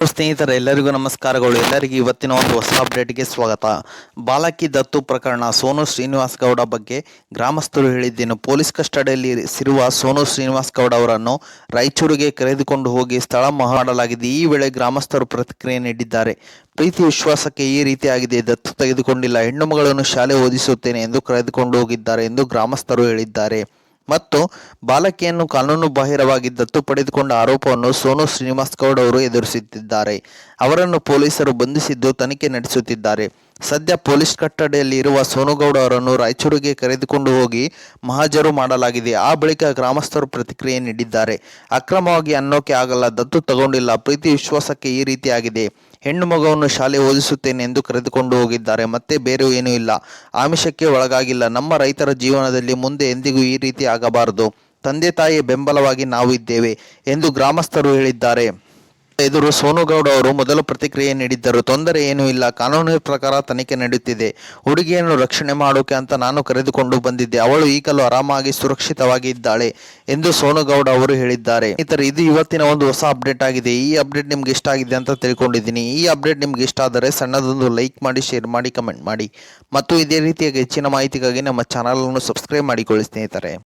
ಸ್ನೇಹಿತರೆ ಎಲ್ಲರಿಗೂ ನಮಸ್ಕಾರಗಳು. ಎಲ್ಲರಿಗೂ ಇವತ್ತಿನ ಒಂದು ಹೊಸ ಅಪ್ಡೇಟ್ಗೆ ಸ್ವಾಗತ. ಬಾಲಕಿ ದತ್ತು ಪ್ರಕರಣ ಸೋನು ಶ್ರೀನಿವಾಸ್ ಗೌಡ ಬಗ್ಗೆ ಗ್ರಾಮಸ್ಥರು ಹೇಳಿದ್ದೇನು. ಪೊಲೀಸ್ ಕಸ್ಟಡಿಯಲ್ಲಿ ಇರುವ ಸೋನು ಶ್ರೀನಿವಾಸ್ ಗೌಡ ಅವರನ್ನು ರಾಯಚೂರಿಗೆ ಕರೆದುಕೊಂಡು ಹೋಗಿ ಸ್ಥಳ ಮಾಡಲಾಗಿದೆ. ಈ ವೇಳೆ ಗ್ರಾಮಸ್ಥರು ಪ್ರತಿಕ್ರಿಯೆ ನೀಡಿದ್ದಾರೆ. ಪ್ರೀತಿ ವಿಶ್ವಾಸಕ್ಕೆ ಈ ರೀತಿಯಾಗಿದೆ. ದತ್ತು ತೆಗೆದುಕೊಂಡಿಲ್ಲ, ಹೆಣ್ಣು ಮಗಳನ್ನು ಶಾಲೆ ಓದಿಸುತ್ತೇನೆ ಎಂದು ಕರೆದುಕೊಂಡು ಹೋಗಿದ್ದಾರೆ ಎಂದು ಗ್ರಾಮಸ್ಥರು ಹೇಳಿದ್ದಾರೆ. ಮತ್ತು ಬಾಲಕಿಯನ್ನು ಕಾನೂನು ಬಾಹಿರವಾಗಿ ದತ್ತು ಪಡೆದುಕೊಂಡ ಆರೋಪವನ್ನು ಸೋನು ಶ್ರೀನಿವಾಸ್ ಗೌಡ ಅವರು ಎದುರಿಸುತ್ತಿದ್ದಾರೆ. ಅವರನ್ನು ಪೊಲೀಸರು ಬಂಧಿಸಿದ್ದು ತನಿಖೆ ನಡೆಸುತ್ತಿದ್ದಾರೆ. ಸದ್ಯ ಪೊಲೀಸ್ ಕಟ್ಟಡಿಯಲ್ಲಿ ಇರುವ ಸೋನುಗೌಡ ಅವರನ್ನು ರಾಯಚೂರಿಗೆ ಕರೆದುಕೊಂಡು ಹೋಗಿ ಮಹಾಜರು ಮಾಡಲಾಗಿದೆ. ಆ ಬಳಿಕ ಗ್ರಾಮಸ್ಥರು ಪ್ರತಿಕ್ರಿಯೆ ನೀಡಿದ್ದಾರೆ. ಅಕ್ರಮವಾಗಿ ಅನ್ನೋಕೆ ಆಗಲ್ಲ, ದತ್ತು ತಗೊಂಡಿಲ್ಲ, ಪ್ರೀತಿ ವಿಶ್ವಾಸಕ್ಕೆ ಈ ರೀತಿಯಾಗಿದೆ. ಹೆಣ್ಣು ಮಗುವನ್ನು ಶಾಲೆ ಓದಿಸುತ್ತೇನೆ ಎಂದು ಕರೆದುಕೊಂಡು ಹೋಗಿದ್ದಾರೆ. ಮತ್ತೆ ಬೇರೆ ಏನೂ ಇಲ್ಲ, ಆಮಿಷಕ್ಕೆ ಒಳಗಾಗಿಲ್ಲ. ನಮ್ಮ ರೈತರ ಜೀವನದಲ್ಲಿ ಮುಂದೆ ಎಂದಿಗೂ ಈ ರೀತಿ ಆಗಬಾರದು. ತಂದೆ ತಾಯಿ ಬೆಂಬಲವಾಗಿ ನಾವು ಇದ್ದೇವೆ ಎಂದು ಗ್ರಾಮಸ್ಥರು ಹೇಳಿದ್ದಾರೆ. ಎದುರು ಸೋನುಗೌಡ ಅವರು ಮೊದಲು ಪ್ರತಿಕ್ರಿಯೆ ನೀಡಿದ್ದರು. ತೊಂದರೆ ಏನೂ ಇಲ್ಲ, ಕಾನೂನಿನ ಪ್ರಕಾರ ತನಿಖೆ ನಡೆಯುತ್ತಿದೆ. ಹುಡುಗಿಯನ್ನು ರಕ್ಷಣೆ ಮಾಡೋಕೆ ಅಂತ ನಾನು ಕರೆದುಕೊಂಡು ಬಂದಿದ್ದೆ. ಅವಳು ಈಗಲೂ ಆರಾಮಾಗಿ ಸುರಕ್ಷಿತವಾಗಿ ಇದ್ದಾಳೆ ಎಂದು ಸೋನುಗೌಡ ಅವರು ಹೇಳಿದ್ದಾರೆ. ಸ್ನೇಹಿತರೆ, ಇದು ಇವತ್ತಿನ ಒಂದು ಹೊಸ ಅಪ್ಡೇಟ್ ಆಗಿದೆ. ಈ ಅಪ್ಡೇಟ್ ನಿಮ್ಗೆ ಇಷ್ಟ ಆಗಿದೆ ಅಂತ ತಿಳ್ಕೊಂಡಿದ್ದೀನಿ. ಈ ಅಪ್ಡೇಟ್ ನಿಮ್ಗೆ ಇಷ್ಟ ಆದರೆ ಸಣ್ಣದೊಂದು ಲೈಕ್ ಮಾಡಿ, ಶೇರ್ ಮಾಡಿ, ಕಮೆಂಟ್ ಮಾಡಿ ಮತ್ತು ಇದೇ ರೀತಿಯಾಗಿ ಹೆಚ್ಚಿನ ಮಾಹಿತಿಗಾಗಿ ನಮ್ಮ ಚಾನಲ್ ಅನ್ನು ಸಬ್ಸ್ಕ್ರೈಬ್ ಮಾಡಿಕೊಳ್ಳಿ ಸ್ನೇಹಿತರೆ.